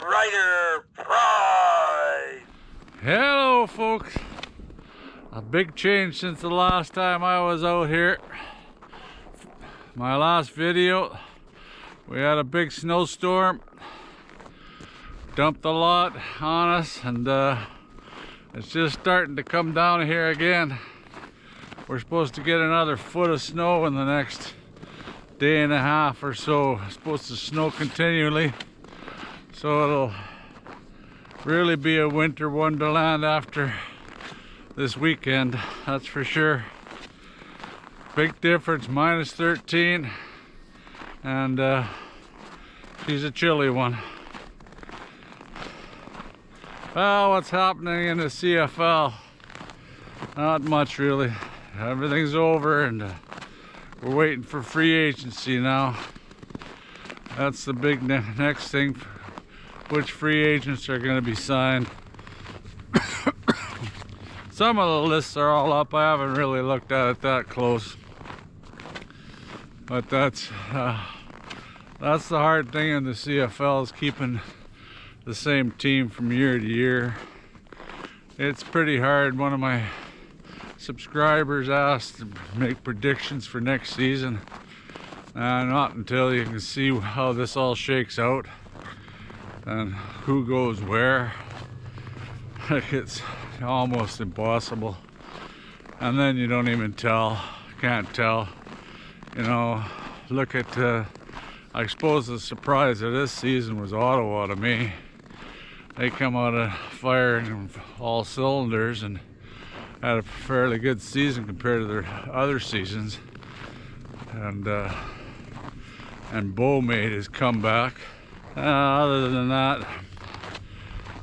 Rider Pride! Hello folks, a big change since the last time I was out here. My last video, we had a big snowstorm, dumped a lot on us, and it's just starting to come down here again. We're supposed to get another foot of snow in the next day and a half or so. It's supposed to snow continually, so it'll really be a winter wonderland after this weekend, that's for sure. Big difference, minus 13, and she's a chilly one. Well, what's happening in the CFL? Not much really. Everything's over, and we're waiting for free agency now. That's the big next thing. Which free agents are going to be signed? Some of the lists are all up. I haven't really looked at it that close, but that's the hard thing in the CFL, is keeping the same team from year to year. It's pretty hard. One of my subscribers asked to make predictions for next season, and not until you can see how this all shakes out and who goes where. It's almost impossible, and then you don't even can't tell, you know. Look at I suppose the surprise of this season was Ottawa to me. They come out of firing all cylinders and had a fairly good season compared to their other seasons, and Bo made his comeback. Other than that,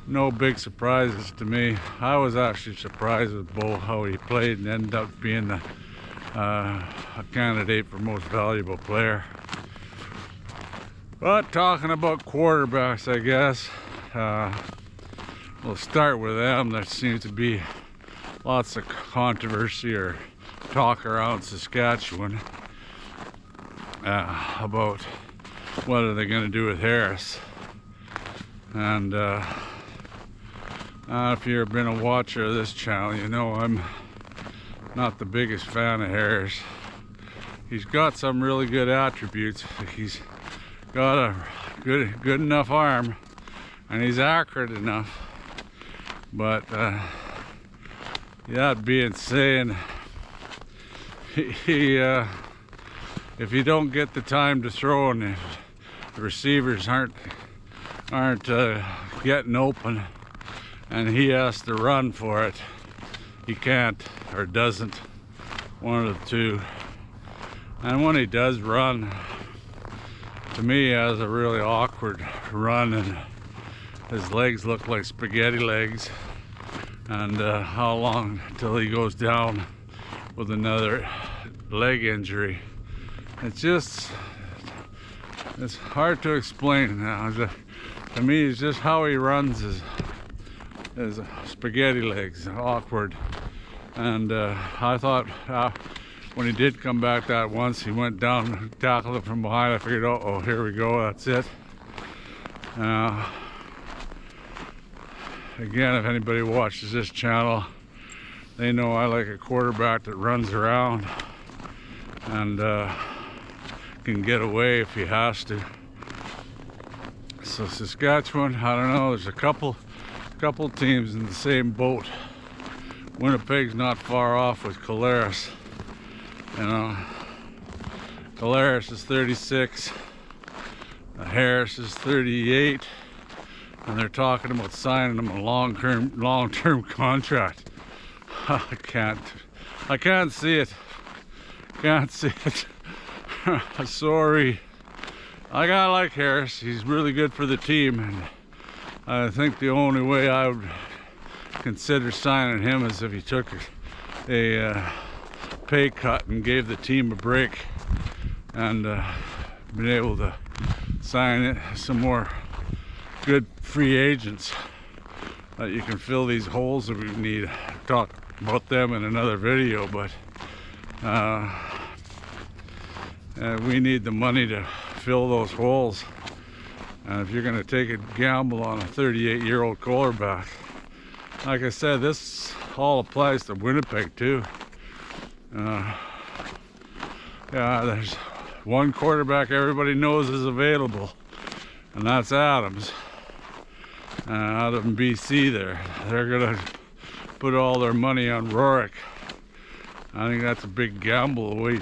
no big surprises to me. I was actually surprised with Bo, how he played, and ended up being a candidate for most valuable player. But talking about quarterbacks, I guess we'll start with them. There seems to be lots of controversy or talk around Saskatchewan about what are they going to do with Harris. And if you've been a watcher of this channel, you know I'm not the biggest fan of Harris. He's got some really good attributes. He's got a good enough arm, and he's accurate enough. But that being said, if you don't get the time to throw, and if the receivers aren't getting open, and he has to run for it, he can't or doesn't, one of the two. And when he does run, to me, he has a really awkward run, and his legs look like spaghetti legs. And how long until he goes down with another leg injury? It's hard to explain now. To me, it's just how he runs is spaghetti legs, awkward. And I thought when he did come back that once, he went down, tackled it from behind. I figured, oh, here we go, that's it. Again, if anybody watches this channel, they know I like a quarterback that runs around and can get away if he has to. So Saskatchewan, I don't know, there's a couple teams in the same boat. Winnipeg's not far off with Colaris. You know, Colaris is 36, Harris is 38, and they're talking about signing him a long-term contract. I can't see it. Can't see it. Sorry. I gotta like Harris. He's really good for the team, and I think the only way I would consider signing him is if he took a pay cut and gave the team a break, and been able to sign some more good free agents that you can fill these holes that we need. Talk about them in another video, but we need the money to fill those holes. And if you're going to take a gamble on a 38-year-old quarterback, like I said, this all applies to Winnipeg too. Yeah, there's one quarterback everybody knows is available, and that's Adams. Out of BC there. They're going to put all their money on Rourke. I think that's a big gamble the way he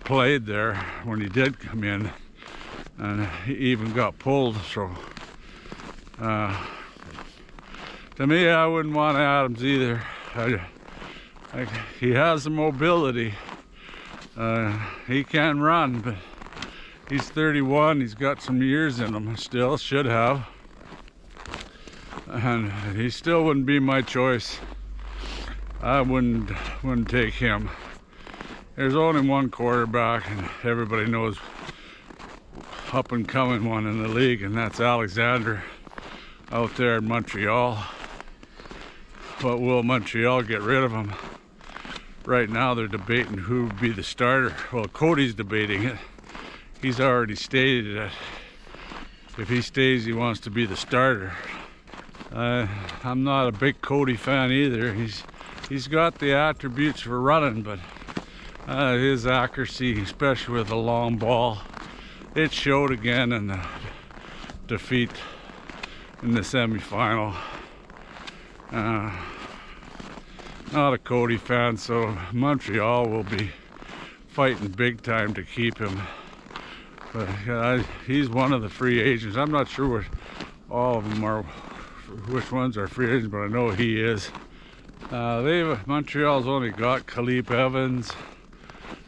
played there when he did come in. And he even got pulled, so to me, I wouldn't want Adams either. He has the mobility. He can run, but he's 31. He's got some years in him still, should have. And he still wouldn't be my choice. I wouldn't take him. There's only one quarterback, and everybody knows up and coming one in the league, and that's Alexander out there in Montreal. But will Montreal get rid of him? Right now they're debating who would be the starter. Well, Cody's debating it. He's already stated that if he stays, he wants to be the starter. I'm not a big Cody fan either. He's got the attributes for running, but his accuracy, especially with a long ball, it showed again in the defeat in the semifinal. Not a Cody fan, so Montreal will be fighting big time to keep him. But he's one of the free agents. I'm not sure what all of them are, which ones are free agents, but I know he is. Montreal's only got Khalip Evans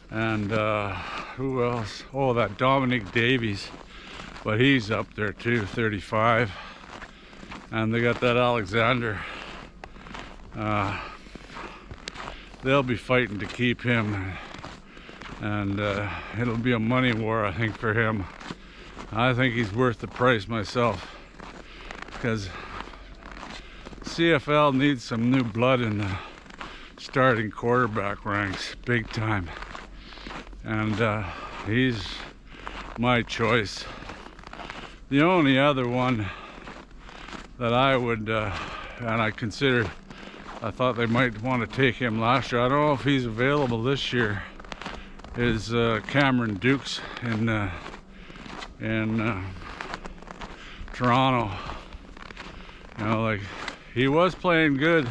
and who else? Oh, that Dominic Davies, but he's up there too, 35. And they got that Alexander. They'll be fighting to keep him, and it'll be a money war, I think, for him. I think he's worth the price myself, because CFL needs some new blood in the starting quarterback ranks, big time. And he's my choice. The only other one that I would, and I considered, I thought they might want to take him last year. I don't know if he's available this year. Is Cameron Dukes in Toronto. You know, like, he was playing good,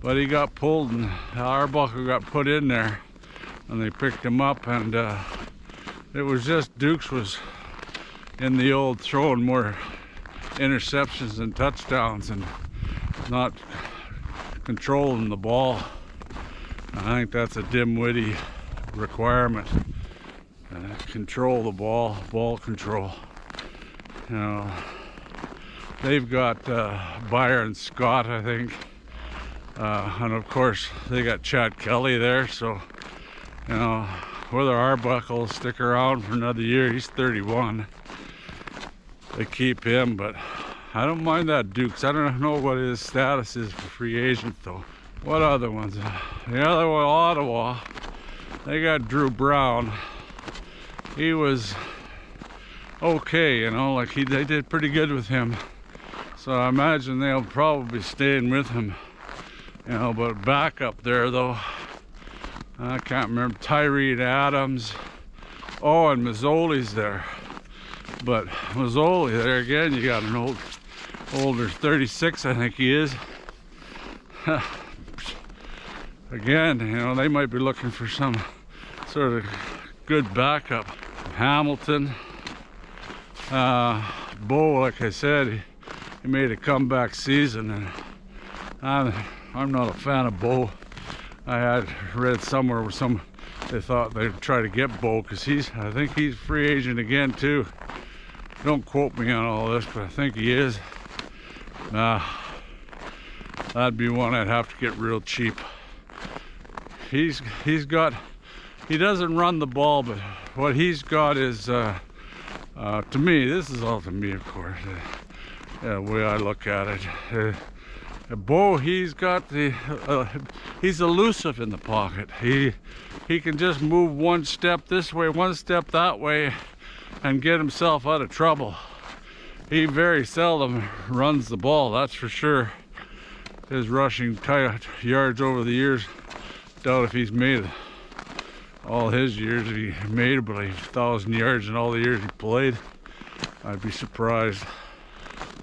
but he got pulled, and Arbuckle got put in there, and they picked him up, and it was just Dukes was in the old throwing more interceptions and touchdowns and not controlling the ball. I think that's a dim-witty requirement. Control the ball control. You know, they've got Byron Scott, I think, and of course they got Chad Kelly there. So, you know, whether Arbuckle will stick around for another year, he's 31. They keep him, but I don't mind that Dukes. I don't know what his status is for free agent though. What other ones? The other one, Ottawa. They got Drew Brown. He was okay, you know, like they did pretty good with him. So I imagine they'll probably be staying with him. You know, but back up there though, I can't remember. Tyree Adams. Oh, and Mazzoli's there. But Mazzoli there again, you got an older 36, I think he is. Again, you know, they might be looking for some sort of good backup. Hamilton, Bo, like I said, he made a comeback season, and I'm not a fan of Bo. I had read somewhere where they thought they'd try to get Bo, because I think he's free agent again too. Don't quote me on all this, but I think he is. That'd be one I'd have to get real cheap. He doesn't run the ball, but what he's got is, to me, this is all to me, of course, the way I look at it. Bo, he's got he's elusive in the pocket. He can just move one step this way, one step that way, and get himself out of trouble. he very seldom runs the ball, that's for sure. His rushing yards over the years, doubt if he's made all his years. If he made about 1,000 yards in all the years he played, I'd be surprised.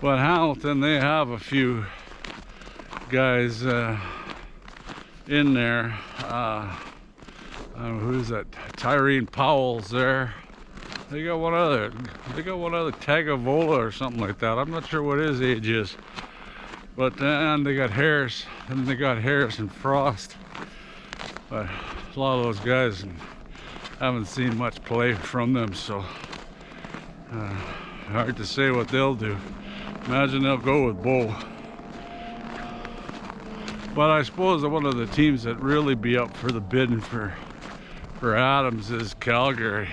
But Hamilton, they have a few guys in there. Who's that? Tyrene Powell's there. They got one other Tagavola or something like that. I'm not sure what his age is. But then they got Harris, and they got Harris and Frost. But a lot of those guys, haven't seen much play from them, so hard to say what they'll do. Imagine they'll go with Bo. But I suppose that one of the teams that really be up for the bidding for Adams is Calgary.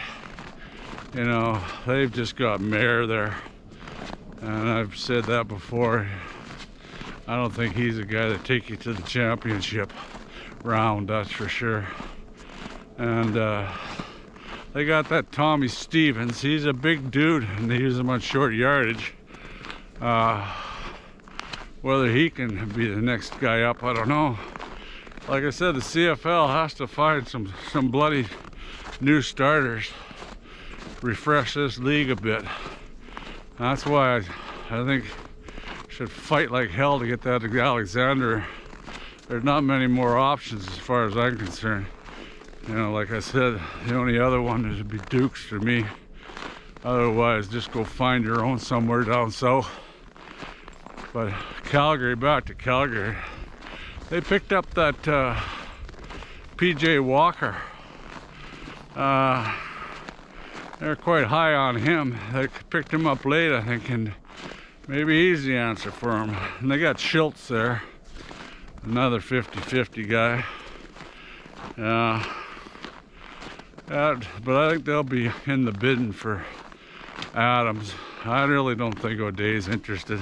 You know, they've just got Mayer there, and I've said that before. I don't think he's a guy that take you to the championship round, that's for sure. And they got that Tommy Stevens. He's a big dude, and they use him on short yardage. Whether he can be the next guy up, I don't know. Like I said, the CFL has to find some bloody new starters, refresh this league a bit. That's why I think should fight like hell to get that Alexander. There's not many more options as far as I'm concerned. You know, like I said, the only other one would be Dukes for me. Otherwise, just go find your own somewhere down south. But Calgary, back to Calgary. They picked up that PJ Walker. They're quite high on him. They picked him up late, I think, and maybe he's the answer for him. And they got Schultz there, another 50-50 guy. But I think they'll be in the bidding for Adams. I really don't think O'Day's interested,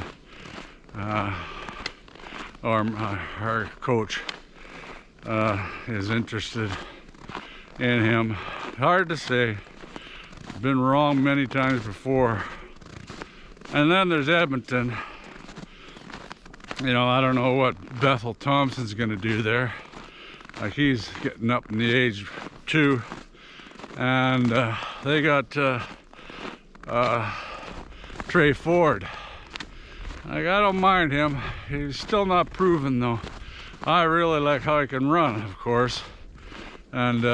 or our coach is interested in him. Hard to say. Been wrong many times before. And then there's Edmonton. You know, I don't know what Bethel Thompson's going to do there. Like, he's getting up in the age too. And they got Trey Ford. Like, I don't mind him. He's still not proven though. I really like how he can run, of course. And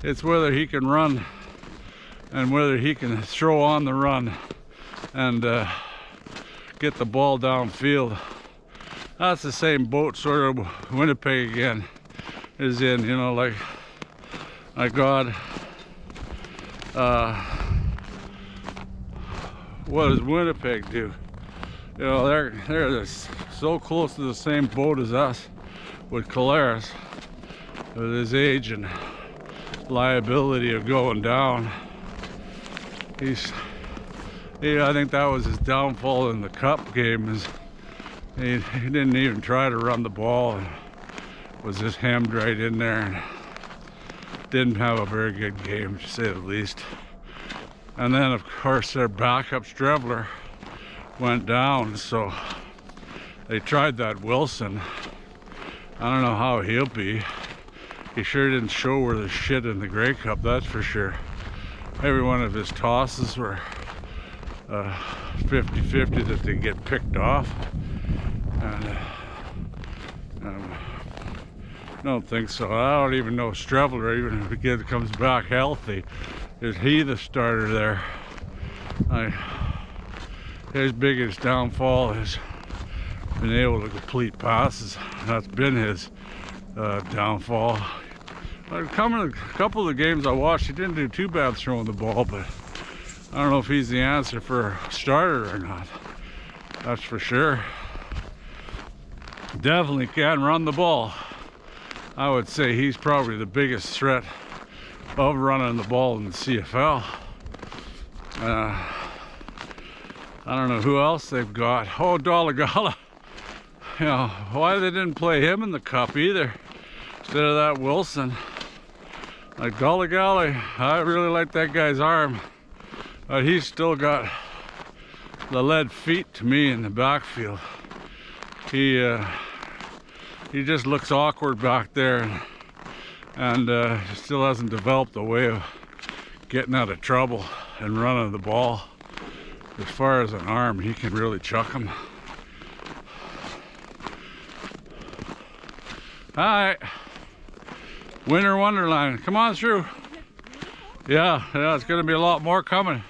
it's whether he can run and whether he can throw on the run and get the ball downfield. That's the same boat sort of Winnipeg again is in, you know, like, my God, what does Winnipeg do? You know, they're so close to the same boat as us with Collaris, with his age and liability of going down. I think that was his downfall in the Cup game. Is he didn't even try to run the ball and was just hemmed right in there and didn't have a very good game, to say the least. And then, of course, their backup Strebler went down, so they tried that Wilson. I don't know how he'll be. He sure didn't show where the shit in the Grey Cup, that's for sure. Every one of his tosses were 50-50 that they get picked off. And I don't think so. I don't even know Strebler, even if the kid comes back healthy, is he the starter there? His biggest downfall is being able to complete passes. That's been his downfall. A couple of the games I watched, he didn't do too bad throwing the ball, but I don't know if he's the answer for a starter or not. That's for sure. Definitely can run the ball. I would say he's probably the biggest threat of running the ball in the CFL. I don't know who else they've got. Oh, Dolegala. You know, why they didn't play him in the Cup either, instead of that Wilson. Like, Dolegala, I really like that guy's arm, but he's still got the lead feet to me in the backfield. He just looks awkward back there, and still hasn't developed a way of getting out of trouble and running the ball. As far as an arm, he can really chuck him. Hi, Winter Wonderland, come on through. Yeah, it's gonna be a lot more coming.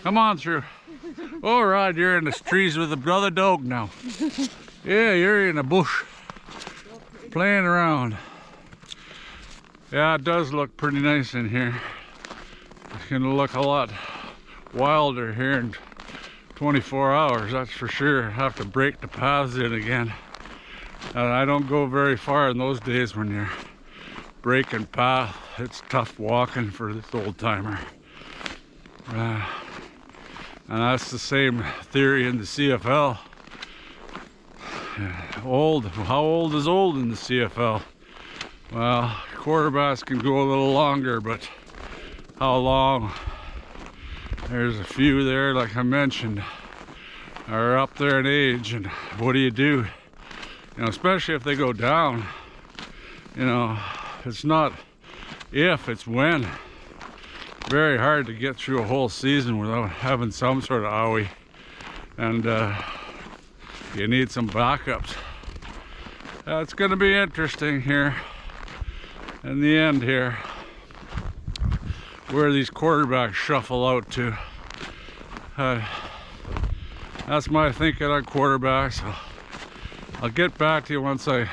Come on through. All right, you're in the trees with another dog now. Yeah, you're in the bush, playing around. Yeah, it does look pretty nice in here. It's gonna look a lot wilder here in 24 hours, that's for sure. Have to break the paths in again. And I don't go very far in those days when you're breaking path. It's tough walking for this old timer. And that's the same theory in the CFL. Old, how old is old in the CFL? Well, quarterbacks can go a little longer, but how long? There's a few there, like I mentioned, are up there in age, and what do? You know, especially if they go down, you know, it's not if, it's when. Very hard to get through a whole season without having some sort of owie, and you need some backups. It's going to be interesting here in the end here, where these quarterbacks shuffle out to. That's my thinking on quarterbacks. I'll get back to you once I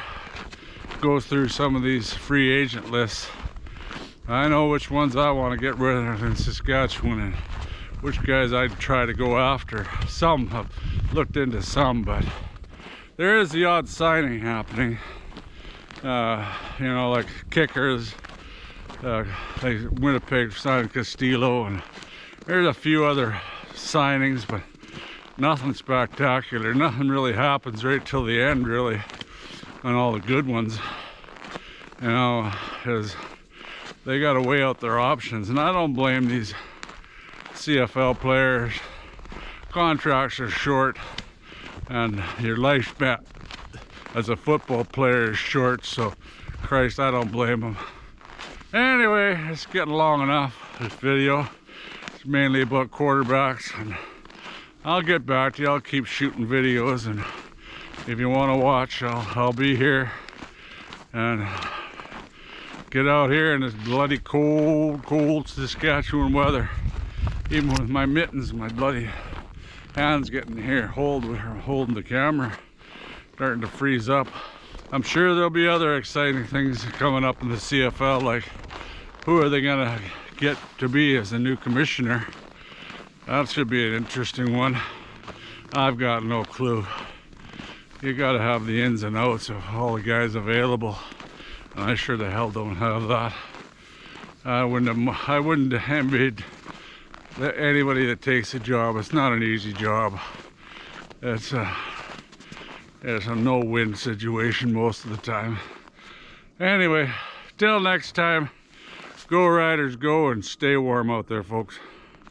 go through some of these free agent lists. I know which ones I want to get rid of in Saskatchewan and which guys I'd try to go after. Some have looked into some, but there is the odd signing happening. You know, like kickers. Like Winnipeg signed Castillo, and there's a few other signings, but nothing spectacular. Nothing really happens right till the end, really, on all the good ones. You know, because they got to weigh out their options, and I don't blame these CFL players. Contracts are short, and your lifespan as a football player is short, so Christ, I don't blame them. Anyway, it's getting long enough, this video. It's mainly about quarterbacks, and I'll get back to you. I'll keep shooting videos, and if you want to watch, I'll be here. And get out here in this bloody cold Saskatchewan weather. Even with my mittens, my bloody hands getting here, holding the camera, starting to freeze up. I'm sure there'll be other exciting things coming up in the CFL, like who are they gonna get to be as a new commissioner? That should be an interesting one. I've got no clue. You gotta have the ins and outs of all the guys available, and I sure the hell don't have that. I wouldn't envy anybody that takes a job. It's not an easy job. It's a no-win situation most of the time. Anyway, till next time, go Riders go, and stay warm out there, folks.